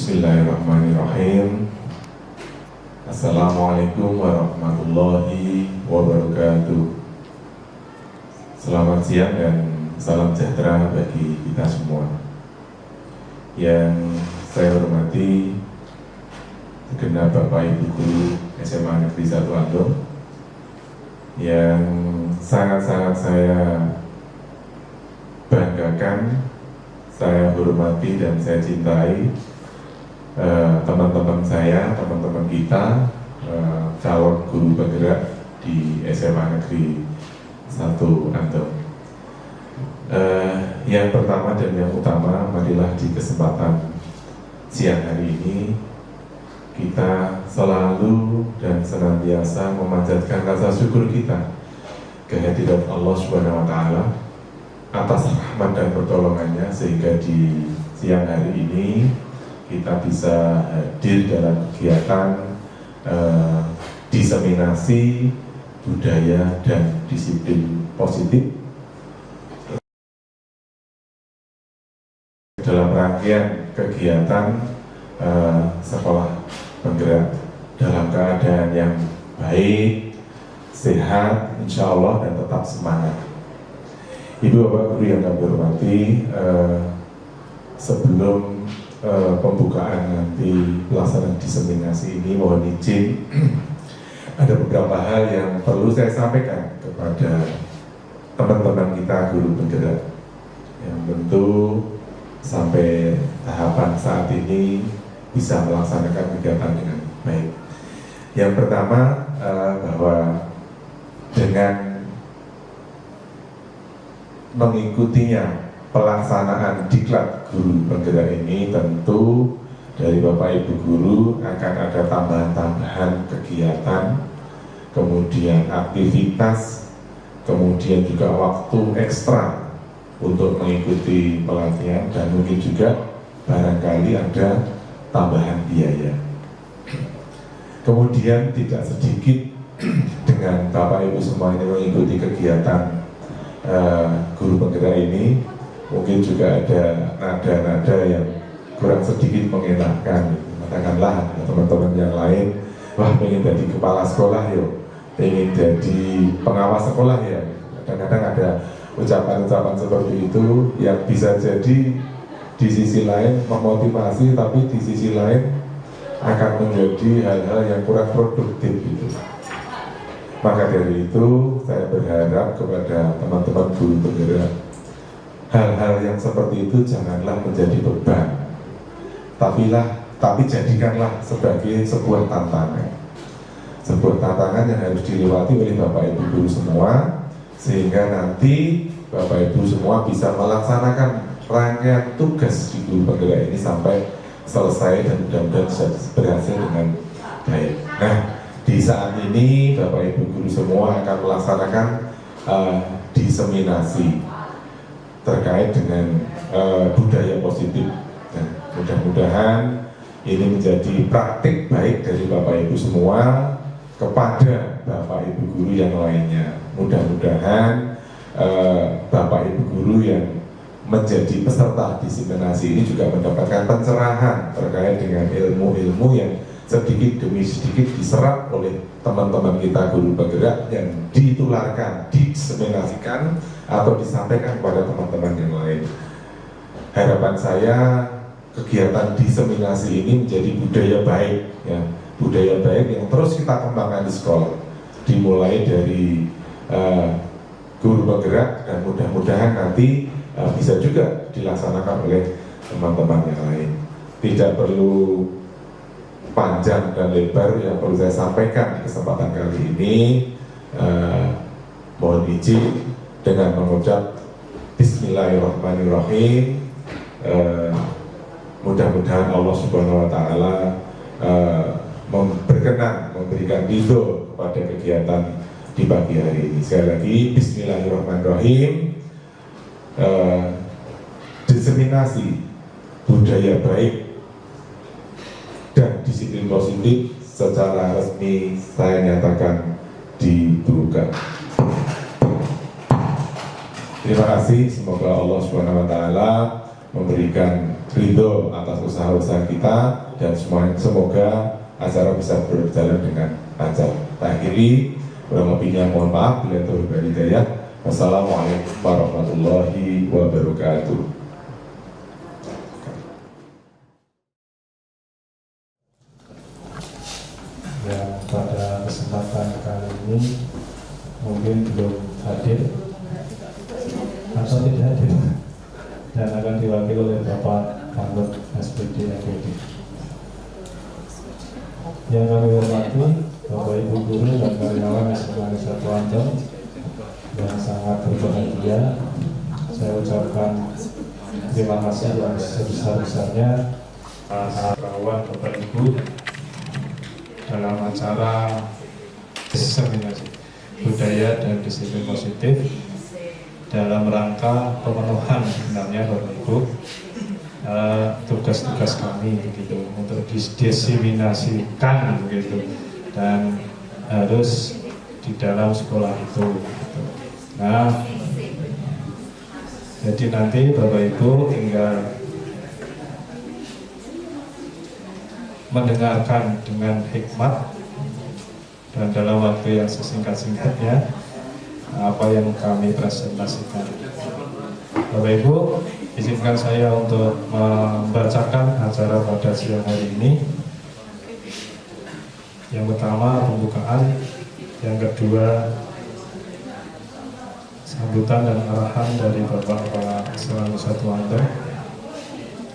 Bismillahirrahmanirrahim. Assalamualaikum warahmatullahi wabarakatuh. Selamat siang dan salam sejahtera bagi kita semua. Yang saya hormati segenap Bapak Ibu Guru SMA Negeri 1 Andong, yang sangat-sangat saya banggakan, saya hormati dan saya cintai teman-teman saya, teman-teman kita, calon guru penggerak di SMA Negeri 1 Andong. Yang pertama dan yang utama, marilah di kesempatan siang hari ini kita selalu dan senantiasa memanjatkan rasa syukur kita kehadirat Allah Subhanahu wa Ta'ala atas rahmat dan pertolongannya, sehingga di siang hari ini kita bisa hadir dalam kegiatan diseminasi budaya dan disiplin positif dalam rangkaian kegiatan sekolah penggerak dalam keadaan yang baik, sehat, insya Allah, dan tetap semangat. Ibu Bapak Guru yang kami hormati, sebelum pembukaan nanti pelaksanaan diseminasi ini, mohon izin ada beberapa hal yang perlu saya sampaikan kepada teman-teman kita guru penggerak yang tentu sampai tahapan saat ini bisa melaksanakan kegiatan dengan baik. Yang pertama, bahwa dengan mengikutinya pelaksanaan diklat guru penggerak ini, tentu dari Bapak Ibu Guru akan ada tambahan-tambahan kegiatan, kemudian aktivitas, kemudian juga waktu ekstra untuk mengikuti pelatihan, dan mungkin juga barangkali ada tambahan biaya. Kemudian tidak sedikit dengan Bapak Ibu semua ini mengikuti kegiatan guru penggerak ini, mungkin juga ada nada-nada yang kurang sedikit mengenakan. Katakanlah teman-teman yang lain, wah pengen jadi kepala sekolah yuk, pengen jadi pengawas sekolah ya. Kadang-kadang ada ucapan-ucapan seperti itu yang bisa jadi di sisi lain memotivasi, tapi di sisi lain akan menjadi hal-hal yang kurang produktif gitu. Maka dari itu saya berharap kepada teman-teman guru penggerak, hal-hal yang seperti itu janganlah menjadi beban, tapi jadikanlah sebagai sebuah tantangan. Sebuah tantangan yang harus dilewati oleh Bapak Ibu Guru semua, sehingga nanti Bapak Ibu semua bisa melaksanakan rangkaian tugas di guru penggerak ini sampai selesai dan mudah-mudahan bisa berhasil dengan baik. Nah, di saat ini Bapak Ibu Guru semua akan melaksanakan diseminasi terkait dengan budaya positif. Nah, mudah-mudahan ini menjadi praktik baik dari Bapak Ibu semua kepada Bapak Ibu Guru yang lainnya. Mudah-mudahan Bapak Ibu Guru yang menjadi peserta diseminasi ini juga mendapatkan pencerahan terkait dengan ilmu-ilmu yang sedikit demi sedikit diserap oleh teman-teman kita guru penggerak, yang ditularkan, diseminasikan atau disampaikan kepada teman-teman yang lain. Harapan saya kegiatan diseminasi ini menjadi budaya baik, ya, budaya baik yang terus kita kembangkan di sekolah, dimulai dari guru penggerak, dan mudah-mudahan nanti bisa juga dilaksanakan oleh teman-teman yang lain. Tidak perlu panjang dan lebar, yang perlu saya sampaikan di kesempatan kali ini, mohon izin dengan mengucap Bismillahirrahmanirrahim. Mudah-mudahan Allah Subhanahu wa Ta'ala berkenan memberikan ridho kepada kegiatan di pagi hari ini. Sekali lagi Bismillahirrahmanirrahim. Diseminasi budaya baik dan disiplin positif secara resmi saya nyatakan dibuka. Terima kasih, semoga Allah Subhanahu wa Ta'ala memberikan ridho atas usaha-usaha kita, dan semoga acara bisa berjalan dengan lancar. Akhiri, kurang lebihnya mohon maaf, bila taufiq wal hidayah. Wassalamualaikum warahmatullahi wabarakatuh. Ya, pada kesempatan kali ini mungkin belum hadir atau tidak hadir dan akan diwakili oleh Bapak Pangluk SPD FPD. Yang kami hormati Bapak Ibu guru dan karyawan SMA Satu Ancol yang sangat berbahagia, saya ucapkan terima kasih yang sebesar-besarnya kawan Bapak Ibu dalam acara seminasi budaya dan disiplin positif dalam rangka pemenuhan sebenarnya Bapak Ibu tugas-tugas kami begitu untuk diseminasikan begitu dan harus di dalam sekolah itu gitu. Nah, jadi nanti Bapak Ibu tinggal mendengarkan dengan hikmat dan dalam waktu yang sesingkat-singkatnya apa yang kami presentasikan. Bapak Ibu, izinkan saya untuk membacakan acara pada siang hari ini. Yang pertama pembukaan, yang kedua sambutan dan arahan dari Bapak Kepala SMA Satu Ancol.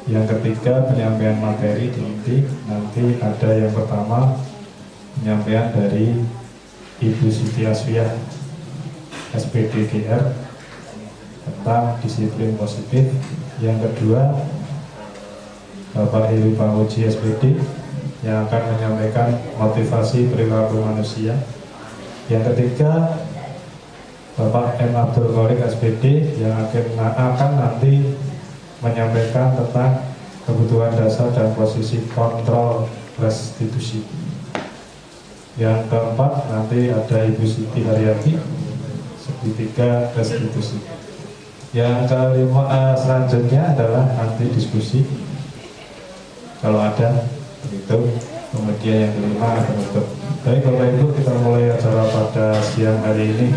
Yang ketiga penyampaian materi di inti. Nanti ada yang pertama penyampaian dari Ibu Siti Asfiah SPD DR tentang disiplin positif. Yang kedua Bapak Heri Pamuji SPD yang akan menyampaikan motivasi perilaku manusia. Yang ketiga Bapak M. Abdul Qorik SPD yang akan nanti menyampaikan tentang kebutuhan dasar dan posisi kontrol restitusi. Yang keempat nanti ada Ibu Siti Haryati segitiga restitusi. Yang kelima selanjutnya adalah nanti diskusi kalau ada begitu. Kemudian yang kelima penutup. Baik Bapak Ibu, kita mulai acara pada siang hari ini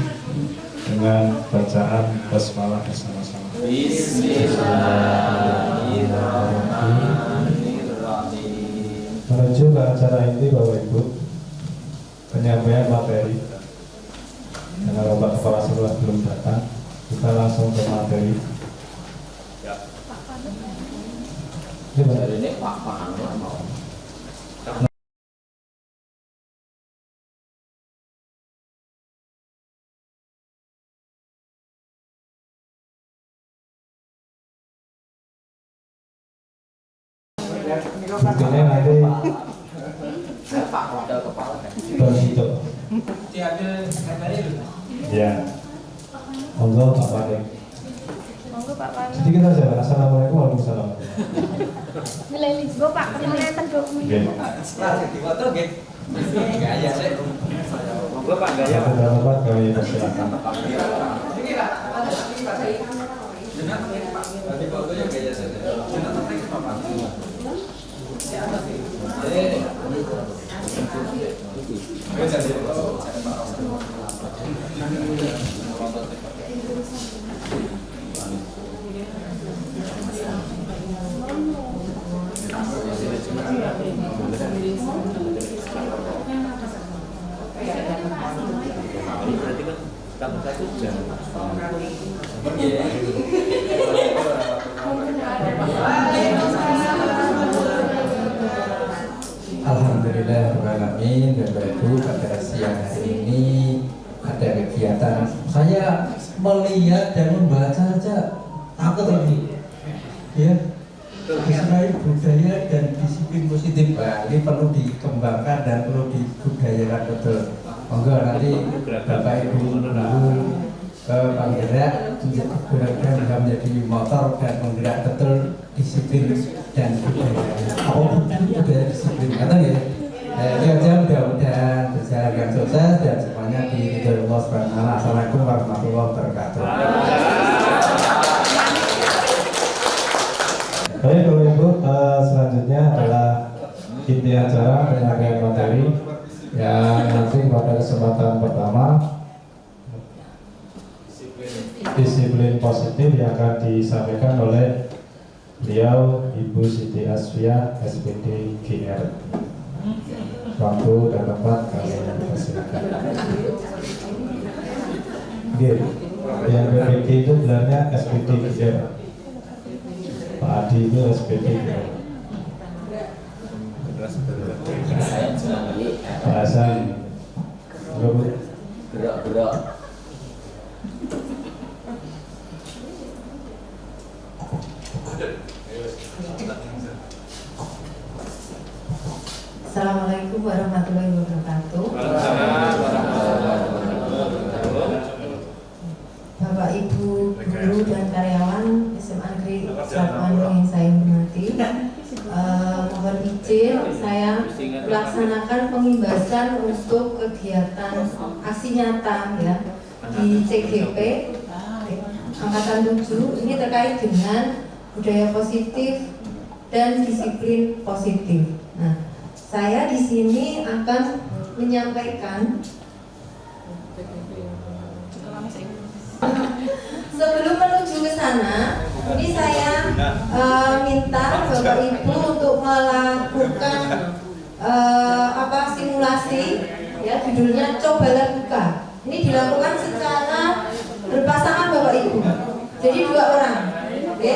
dengan bacaan basmalah bersama-sama. Bismillahirrahmanirrahim. Menuju ke acara inti Bapak Ibu, penyampaian materi. Karena Bapak Kepala Sekolah belum datang, kita langsung ke materi. Ini Pak Pangluk mau. Mungkinnya nanti Pak Wakil Kepala berhitung. Ya, monggo Pak Panik. Monggo Pak Panik. Jadi kita jalan. Assalamualaikum warahmatullahi wabarakatuh. Nilai ligo Pak, penelitian dokumen. Oke. Monggo Pak Gaya. Sudah tempat kami persilakan. Alhamdulillahirrahmanirrahim. Bapak Ibu, pada siang hari ini ada kegiatan. Saya melihat dan membaca saja takut ini. Ya, Israel budaya dan disiplin positif ini perlu dikembangkan dan perlu dibudayakan betul. Monggo nanti Bapak Ibu guru penggerak mudah-mudahan bisa menjadi motor dan menggerak betul disiplin dan budaya. Budaya disiplin, kata ya. Ini aja mudah-mudahan berjalan dengan sukses dan semuanya diridhoi Allah Subhanahu wa taala. Assalamualaikum warahmatullahi wabarakatuh. Baik Bapak Ibu, selanjutnya adalah inti acara penyampaian materi yang nanti pada kesempatan pertama disiplin positif yang akan disampaikan oleh beliau Ibu Siti Asfia SPD GR. Waktu dan tempat kami persilakan. Yang BPG itu sebenarnya SPD GR. Pak Adi itu SPD GR. Bahasa gerak-gerak. Assalamualaikum warahmatullahi wabarakatuh. Bapak Ibu guru dan karyawan SMA Negeri Satuan yang saya hormati, mohon izin saya melaksanakan pengimbasan untuk kegiatan aksi nyata ya di CGP Angkatan 7 ini terkait dengan budaya positif dan disiplin positif. Nah, saya di sini akan menyampaikan sebelum menuju ke sana, ini saya minta Bapak Ibu untuk melakukan simulasi ya, judulnya cobalah buka. Ini dilakukan secara berpasangan Bapak Ibu. Jadi 2 orang. Oke.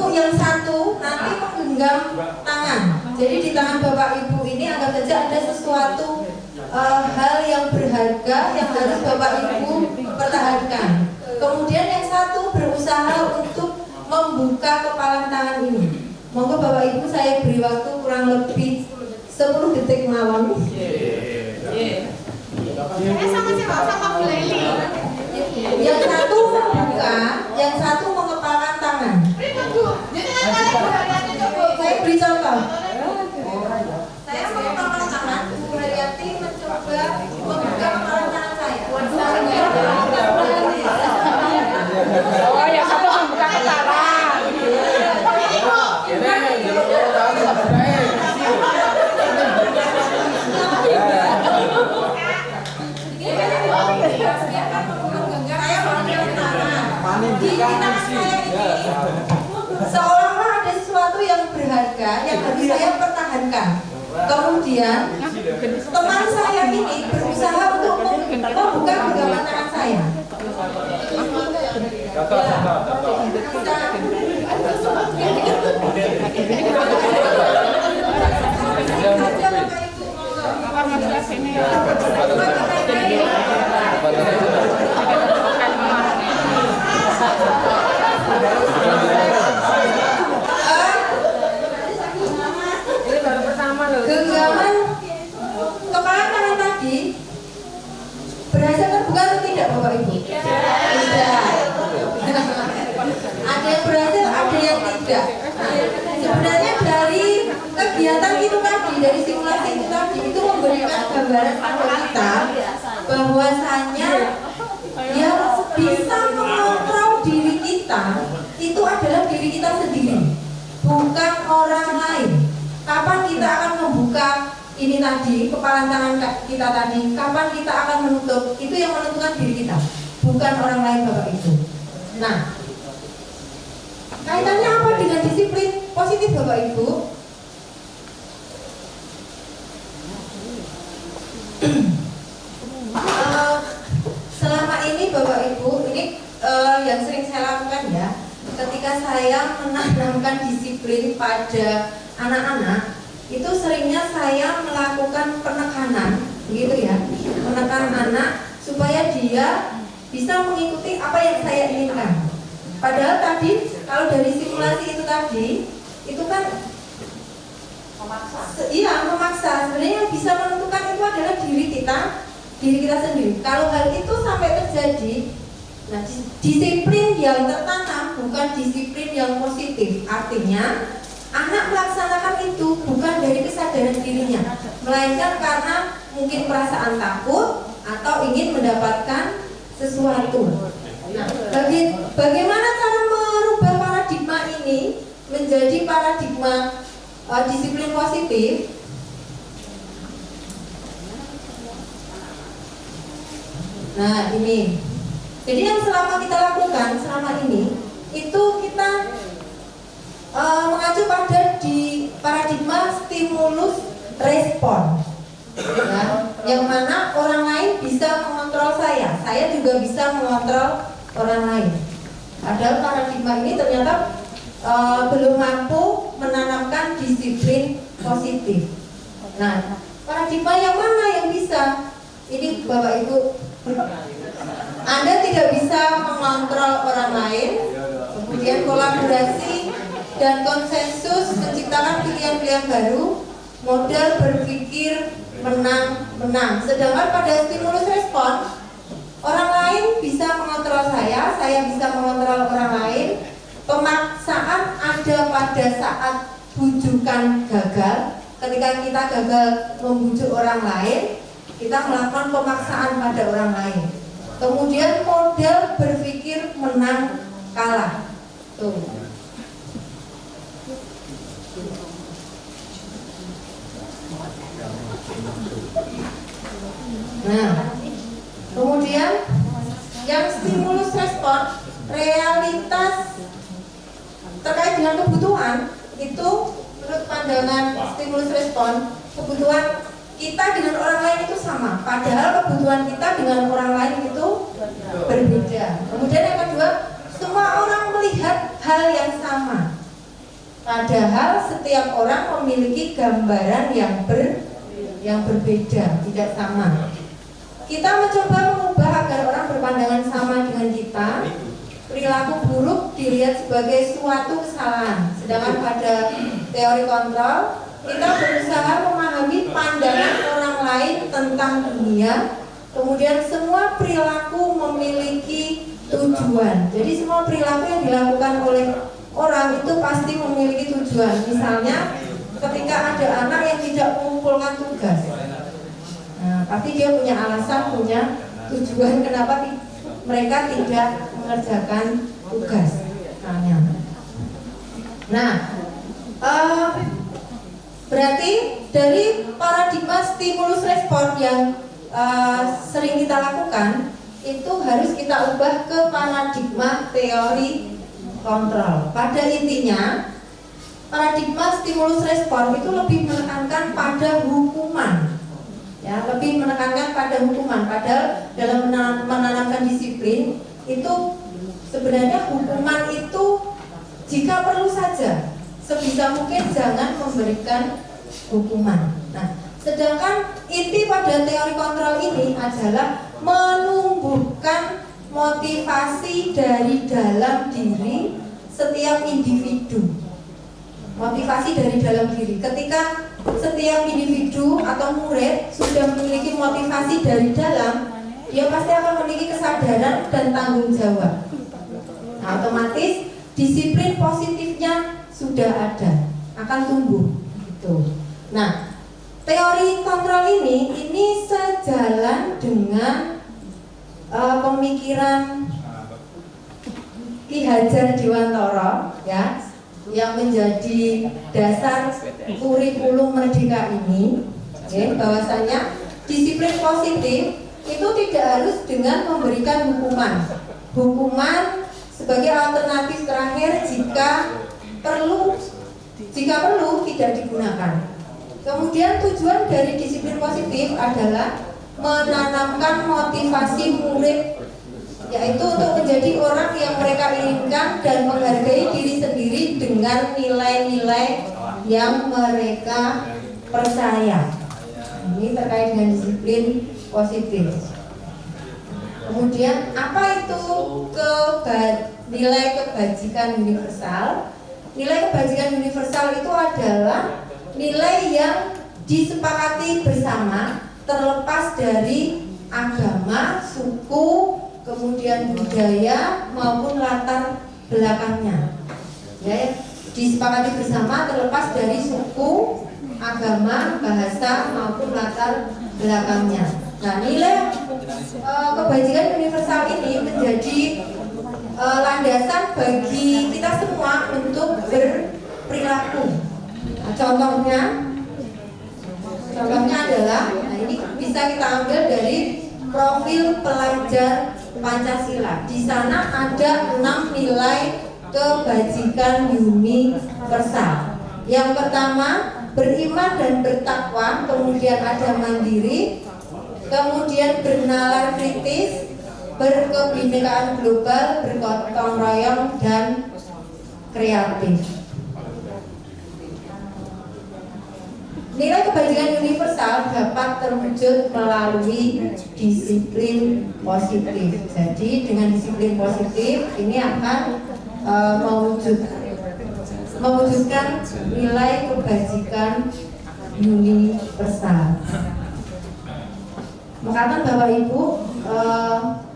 Yang satu nanti menggenggam tangan. Jadi di tangan Bapak Ibu ini anggap saja ada sesuatu hal yang berharga yang harus Bapak Ibu pertahankan. Kemudian yang satu berusaha untuk membuka kepalan tangan ini. Monggo Bapak Ibu saya beri waktu kurang lebih 10 detik mawon. Sama siapa? Sama Bu Leli. Yang satu membuka, yang satu mengepalkan tangan. Saya beri contoh. Saya mengepalkan tangan, Bu Haryati mencoba membuka kepalan tangan saya. Oh, yang satu membuka kepala. Di tangan saya ini seolah-olah ada sesuatu yang berharga yang harus saya pertahankan. Kemudian teman saya ini berusaha untuk membuka genggaman tangan saya. Genggaman kepala tangan tadi berhasil terbuka atau tidak Bapak Ibu? Tidak. Ada yang berhasil, ada yang tidak. Sebenarnya dari kegiatan itu tadi, dari simulasi itu tadi, itu memberikan gambaran pada kita bahwasanya yang bisa mengontrol diri kita itu adalah diri kita sendiri, bukan orang lain. Kapan kita akan membuka ini tadi, kepala tangan kita tadi, kapan kita akan menutup, itu yang menentukan diri kita, bukan orang lain Bapak Ibu. Nah, kaitannya apa dengan disiplin positif Bapak Ibu? Selama ini Bapak Ibu, ini yang sering saya lakukan ya, ketika saya menanamkan disiplin pada anak-anak, itu seringnya saya melakukan penekanan, gitu ya, menekan anak supaya dia bisa mengikuti apa yang saya inginkan. Padahal tadi kalau dari simulasi itu tadi, itu kan memaksa. Iya, memaksa. Sebenarnya yang bisa menentukan itu adalah diri kita sendiri. Kalau hal itu sampai terjadi, nah disiplin yang tertanam bukan disiplin yang positif. Artinya anak melaksanakan itu bukan dari kesadaran dirinya, melainkan karena mungkin perasaan takut atau ingin mendapatkan sesuatu. Nah, bagaimana cara merubah paradigma menjadi paradigma disiplin positif. Nah ini, jadi yang selama kita lakukan selama ini itu kita mengacu pada di paradigma stimulus respon, ya, yang mana orang lain bisa mengontrol saya juga bisa mengontrol orang lain. Padahal paradigma ini ternyata belum mampu menanamkan disiplin positif. Nah, paradigma yang mana yang bisa? Ini Bapak Ibu, Anda tidak bisa mengontrol orang lain, kemudian kolaborasi dan konsensus menciptakan pilihan-pilihan baru, model berpikir menang-menang. Sedangkan pada stimulus respon, orang lain bisa mengontrol saya bisa mengontrol orang lain. Pemaksaan ada pada saat bujukan gagal. Ketika kita gagal membujuk orang lain, kita melakukan pemaksaan pada orang lain. Kemudian model berpikir menang kalah. Tuh. Nah, kemudian yang stimulus respon, realitas terkait dengan kebutuhan itu menurut pandangan stimulus respon, kebutuhan kita dengan orang lain itu sama, padahal kebutuhan kita dengan orang lain itu berbeda. Kemudian yang kedua, semua orang melihat hal yang sama, padahal setiap orang memiliki gambaran yang berbeda, tidak sama. Kita mencoba mengubah agar orang berpandangan sama dengan kita. Perilaku buruk dilihat sebagai suatu kesalahan. Sedangkan pada teori kontrol, kita berusaha memahami pandangan orang lain tentang dunia. Kemudian semua perilaku memiliki tujuan. Jadi semua perilaku yang dilakukan oleh orang itu pasti memiliki tujuan. Misalnya ketika ada anak yang tidak mengumpulkan tugas, nah, pasti dia punya alasan, punya tujuan kenapa mereka tidak mengerjakan tugas. Nah, berarti dari paradigma stimulus respon yang sering kita lakukan itu harus kita ubah ke paradigma teori kontrol. Pada intinya, paradigma stimulus respon itu lebih menekankan pada hukuman, ya, lebih menekankan pada hukuman. Padahal dalam menanamkan disiplin itu sebenarnya hukuman itu jika perlu saja, sebisa mungkin jangan memberikan hukuman. Nah, sedangkan inti pada teori kontrol ini adalah menumbuhkan motivasi dari dalam diri setiap individu. Motivasi dari dalam diri. Ketika setiap individu atau murid sudah memiliki motivasi dari dalam, dia pasti akan memiliki kesadaran dan tanggung jawab. Nah, otomatis disiplin positifnya sudah ada, akan tumbuh. Gitu. Nah, teori kontrol ini sejalan dengan pemikiran Ki Hajar Dewantara, ya, yang menjadi dasar kurikulum Merdeka ini, ya, bahwasanya disiplin positif itu tidak harus dengan memberikan hukuman. Hukuman sebagai alternatif terakhir jika perlu tidak digunakan. Kemudian tujuan dari disiplin positif adalah menanamkan motivasi murid, yaitu untuk menjadi orang yang mereka inginkan dan menghargai diri sendiri dengan nilai-nilai yang mereka percaya. Ini terkait dengan disiplin positif. Kemudian apa itu nilai kebajikan universal? Nilai kebajikan universal itu adalah nilai yang disepakati bersama, terlepas dari agama, suku, kemudian budaya maupun latar belakangnya. Ya, disepakati bersama terlepas dari suku, agama, bahasa maupun latar belakangnya. Nah, nilai kebajikan universal ini menjadi landasan bagi kita semua untuk perilaku. Nah, contohnya adalah, nah ini bisa kita ambil dari profil pelajar Pancasila. Di sana ada 6 nilai kebajikan universal. Yang pertama, beriman dan bertakwa, kemudian ada mandiri, kemudian bernalar kritis, berkebinekaan global, bergotong royong, dan kreatif. Nilai kebajikan universal dapat terwujud melalui disiplin positif. Jadi dengan disiplin positif ini akan mewujudkan nilai kebajikan universal. Makanya Bapak Ibu,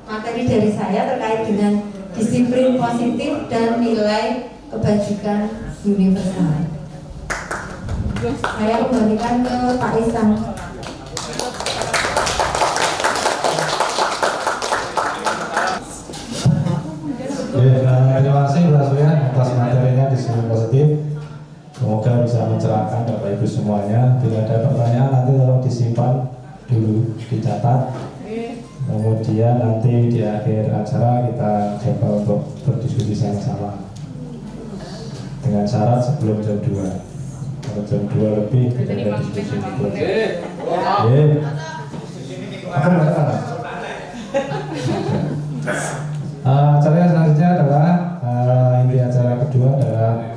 materi dari saya terkait dengan disiplin positif dan nilai kebajikan universal. Saya kembalikan ke Pak Isam. Terima kasih Mbak Suyan atas materinya disiplin positif. Semoga bisa mencerahkan Bapak Ibu semuanya. Bila ada pertanyaan nanti tolong disimpan dulu, dicatat. Kemudian nanti di akhir acara kita coba untuk berdiskusi sama-sama. Dengan syarat sebelum jam 2. Kalau jam 2 lebih kita ada diskusi dulu. Acara yang selanjutnya adalah inti acara kedua adalah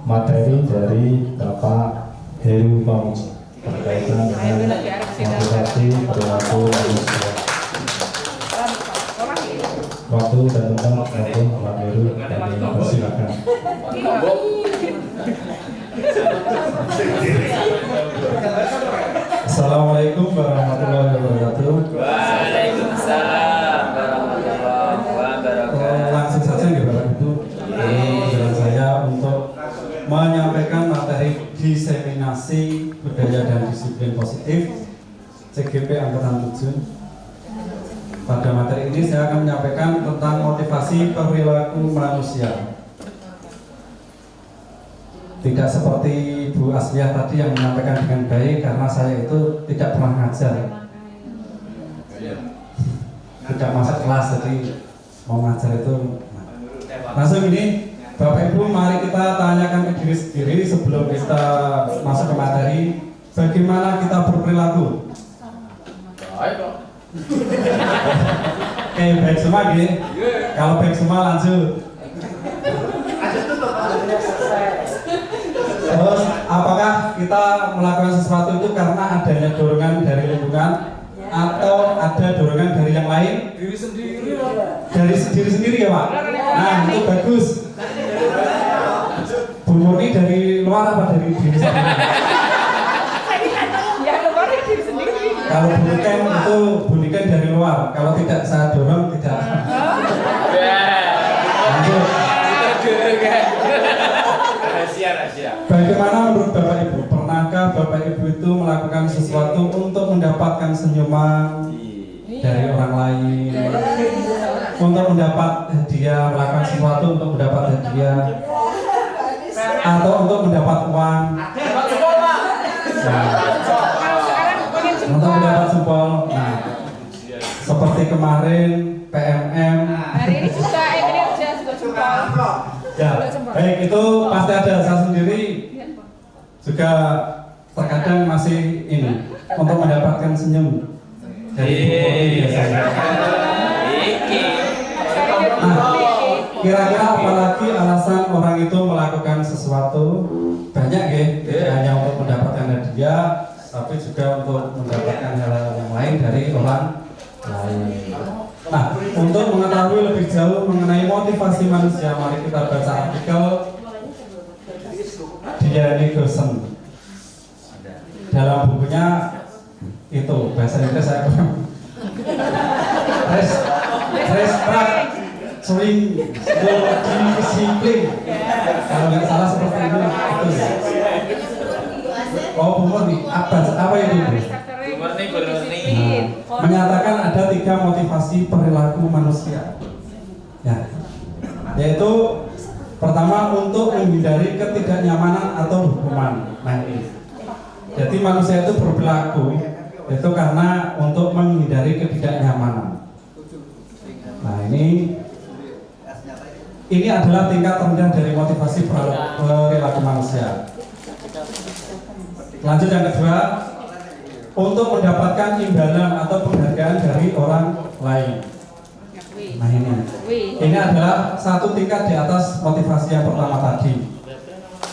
materi dari Bapak Heru Pamuji berkaitan dengan motivasi perilaku manusia. Waktu dan tempat Pak Heru, kami persilakan. Assalamualaikum warahmatullahi wabarakatuh. Waalaikumsalam warahmatullahi wabarakatuh. Langsung saja ya Bapak Ibu. Dengan saya untuk menyampaikan materi diseminasi budaya dan disiplin positif CGP Angkatan 7. Pada materi ini saya akan menyampaikan tentang motivasi perilaku manusia. Tidak seperti Bu Asliah tadi yang menyampaikan dengan baik, karena saya itu tidak pernah ngajar, tidak masuk kelas, jadi mau ngajar itu langsung ini. Bapak Ibu, mari kita tanyakan ke diri sendiri sebelum kita masuk ke materi, bagaimana kita berperilaku. Oke, baik semua gitu. Kalau baik semua lanjut. Terus, apakah kita melakukan sesuatu itu karena adanya dorongan dari lingkungan atau ada dorongan dari yang lain? Dari diri sendiri ya Pak? Nah, itu bagus. Bu Murni dari luar apa dari diri sendiri? Kalau Bu Niken itu Bu Niken dari luar. Kalau tidak saya dorong tidak. Lanjut. Bagaimana menurut Bapak Ibu? Pernahkah Bapak Ibu itu melakukan sesuatu untuk mendapatkan senyuman dari orang lain? Untuk mendapat hadiah, melakukan sesuatu untuk mendapat hadiah, atau untuk mendapat uang? Nah, untuk mendapat jempol. Nah, seperti kemarin PMM. Hari ini juga jempol. Ya, baik, itu pasti ada. Saya sendiri juga terkadang masih ini untuk mendapatkan senyum dari Bu Murni biasanya. Nah, kira-kira apalagi alasan orang itu melakukan sesuatu? Banyak ya, tidak hanya untuk mendapatkan hadiah, tapi juga untuk mendapatkan hal yang lain dari orang lain. Nah, untuk mengetahui lebih jauh mengenai motivasi manusia, mari kita baca artikel Diane Goshen. Dalam bukunya itu, bahasa Inggris saya kurang. Restract, swing, disiplin. Kalau nggak salah seperti itu. Oh, Bu Murni, apa itu Bu? Menyatakan ada 3 motivasi perilaku manusia, ya, yaitu Pertama, untuk menghindari ketidaknyamanan atau hukuman. Nah ini. Jadi manusia itu berperilaku itu karena untuk menghindari ketidaknyamanan. Nah ini adalah tingkat terendah dari motivasi perilaku manusia. Lanjut yang kedua, untuk mendapatkan imbalan atau penghargaan dari orang lain. Nah ini adalah satu tingkat di atas motivasi yang pertama tadi.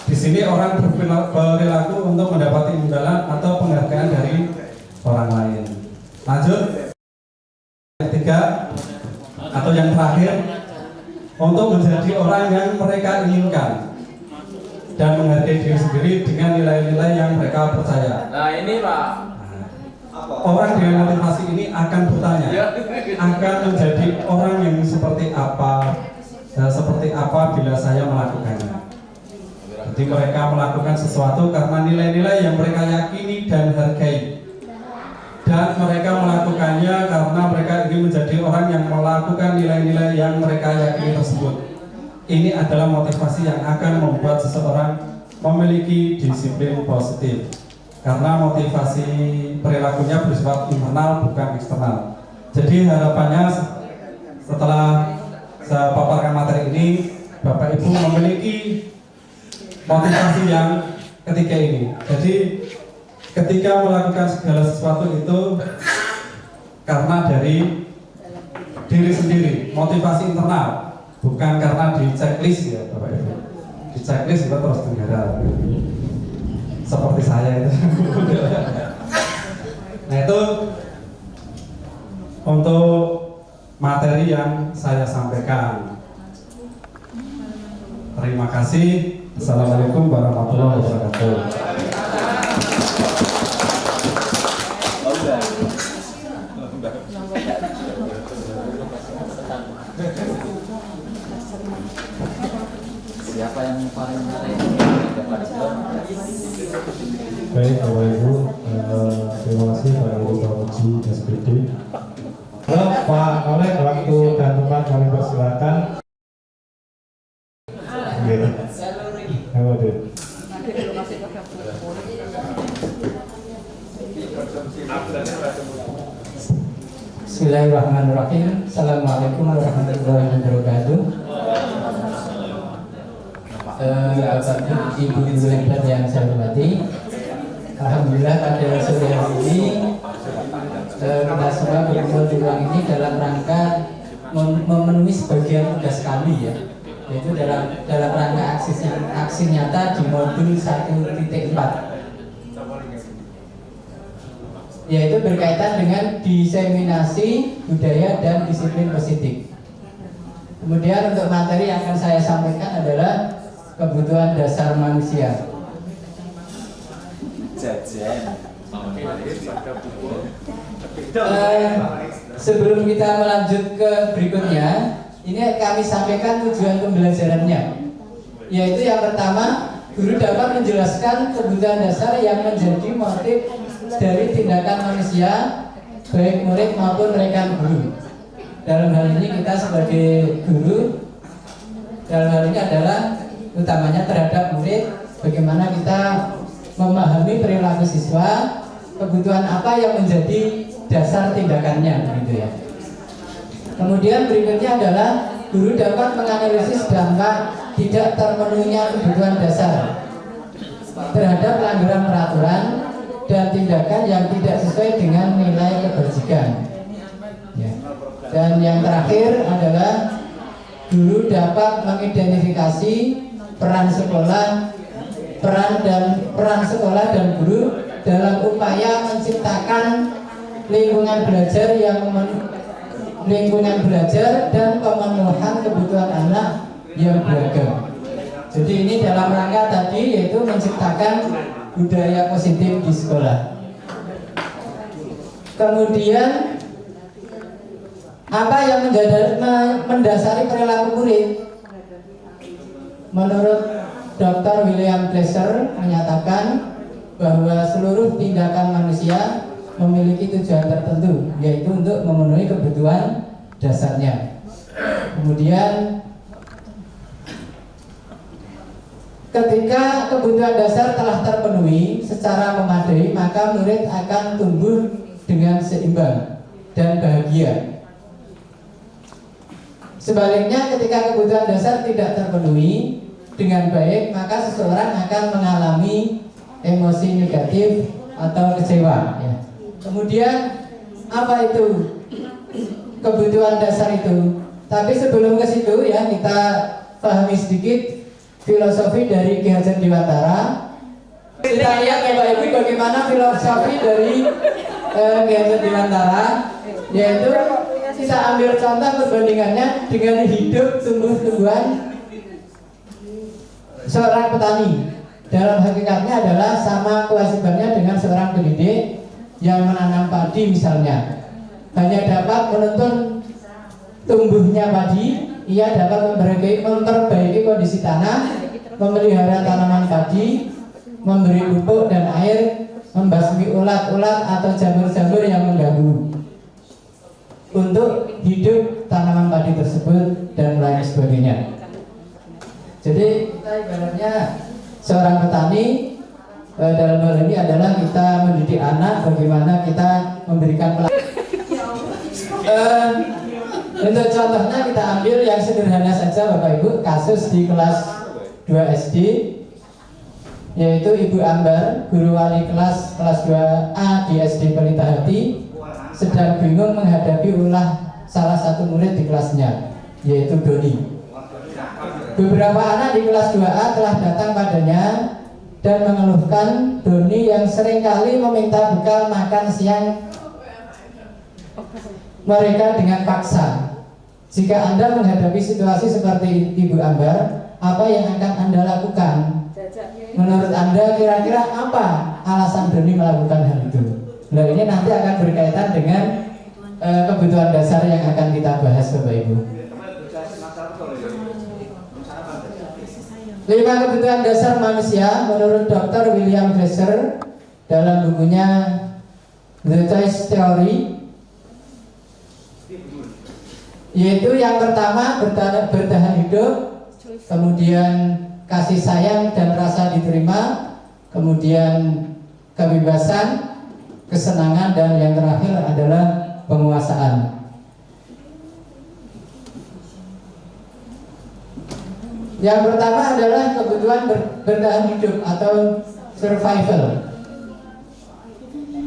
Di sini orang berperilaku untuk mendapatkan imbalan atau penghargaan dari orang lain. Lanjut, yang ketiga atau yang terakhir, untuk menjadi orang yang mereka inginkan dan menghargai diri sendiri dengan nilai-nilai yang mereka percaya. Nah ini Pak. Orang dengan motivasi ini akan bertanya, akan menjadi orang yang seperti apa bila saya melakukannya. Jadi mereka melakukan sesuatu karena nilai-nilai yang mereka yakini dan hargai, dan mereka melakukannya karena mereka ingin menjadi orang yang melakukan nilai-nilai yang mereka yakini tersebut. Ini adalah motivasi yang akan membuat seseorang memiliki disiplin positif, karena motivasi perilakunya bersifat internal bukan eksternal. Jadi harapannya setelah saya paparkan materi ini, Bapak Ibu memiliki motivasi yang ketiga ini. Jadi ketika melakukan segala sesuatu itu karena dari diri sendiri, motivasi internal, bukan karena di checklist ya Bapak Ibu. Di checklist itu terus negara seperti saya itu. Nah itu untuk materi yang saya sampaikan. Terima kasih. Assalamualaikum warahmatullahi wabarakatuh. Siapa yang paling menarik? Baik Bapak Ibu, terima kasih Pak Ibu Uji SPD. Pak Oleh, waktu dan tempat kami persilakan. Bismillahirrahmanirrahim. Assalamualaikum warahmatullahi wabarakatuh. Bapak Ibu Lektor yang saya hormati, alhamdulillah pada sore hari ini kita semua berkumpul di ruang ini dalam rangka memenuhi sebagian tugas kami ya, yaitu dalam rangka aksi nyata di modul 1.4, yaitu berkaitan dengan diseminasi budaya dan disiplin positif. Kemudian untuk materi yang akan saya sampaikan adalah kebutuhan dasar manusia. Sebelum kita melanjut ke berikutnya, ini kami sampaikan tujuan pembelajarannya, yaitu yang pertama, guru dapat menjelaskan kebutuhan dasar yang menjadi motif dari tindakan manusia, baik murid maupun rekan guru. Dalam hal ini kita sebagai guru, dalam hal ini adalah utamanya terhadap murid, bagaimana kita memahami perilaku siswa, kebutuhan apa yang menjadi dasar tindakannya, begitu ya. Kemudian berikutnya adalah guru dapat menganalisis dampak tidak terpenuhinya kebutuhan dasar terhadap pelanggaran peraturan dan tindakan yang tidak sesuai dengan nilai kebajikan. Ya. Dan yang terakhir adalah guru dapat mengidentifikasi peran sekolah dan guru dalam upaya menciptakan lingkungan belajar dan pemenuhan kebutuhan anak yang beragam. Jadi ini dalam rangka tadi, yaitu menciptakan budaya positif di sekolah. Kemudian apa yang mendasari perilaku murid? Menurut Dr. William Glasser menyatakan bahwa seluruh tindakan manusia memiliki tujuan tertentu, yaitu untuk memenuhi kebutuhan dasarnya. Kemudian ketika kebutuhan dasar telah terpenuhi secara memadai, maka murid akan tumbuh dengan seimbang dan bahagia. Sebaliknya, ketika kebutuhan dasar tidak terpenuhi dengan baik, maka seseorang akan mengalami emosi negatif atau kecewa. Ya. Kemudian, apa itu kebutuhan dasar itu? Tapi sebelum ke situ ya, kita pahami sedikit filosofi dari Ki Hajar Dewantara. Kita lihat Bapak Ibu bagaimana filosofi dari Ki Hajar Dewantara, yaitu kita ambil contoh perbandingannya dengan hidup tumbuh-tumbuhan seorang petani. Dalam hakikatnya adalah sama kewajibannya dengan seorang pendidik yang menanam padi misalnya. Hanya dapat menuntun tumbuhnya padi, ia dapat memperbaiki kondisi tanah, memelihara tanaman padi, memberi pupuk dan air, membasmi ulat-ulat atau jamur-jamur yang mengganggu untuk hidup tanaman padi tersebut dan lain sebagainya. Jadi kita ibaratnya seorang petani, dalam hal ini adalah kita mendidik anak, bagaimana kita memberikan untuk contohnya kita ambil yang sederhana saja Bapak Ibu, kasus di kelas 2 SD, yaitu Ibu Ambar, guru wali kelas 2A di SD Pelita Hati, sedang bingung menghadapi ulah salah satu murid di kelasnya, yaitu Doni. Beberapa anak di kelas 2A telah datang padanya dan mengeluhkan Doni yang seringkali meminta bekal makan siang mereka dengan paksa. Jika Anda menghadapi situasi seperti Ibu Ambar, apa yang akan Anda lakukan? Menurut Anda kira-kira apa alasan Doni melakukan hal itu? Nah, ini nanti akan berkaitan dengan kebutuhan dasar yang akan kita bahas Bapak Ibu. 5 kebutuhan dasar manusia menurut Dr. William Glasser dalam bukunya The Choice Theory, yaitu yang pertama bertahan hidup, kemudian kasih sayang dan rasa diterima, kemudian kebebasan, kesenangan, dan yang terakhir adalah penguasaan. Yang pertama adalah kebutuhan bertahan hidup atau survival.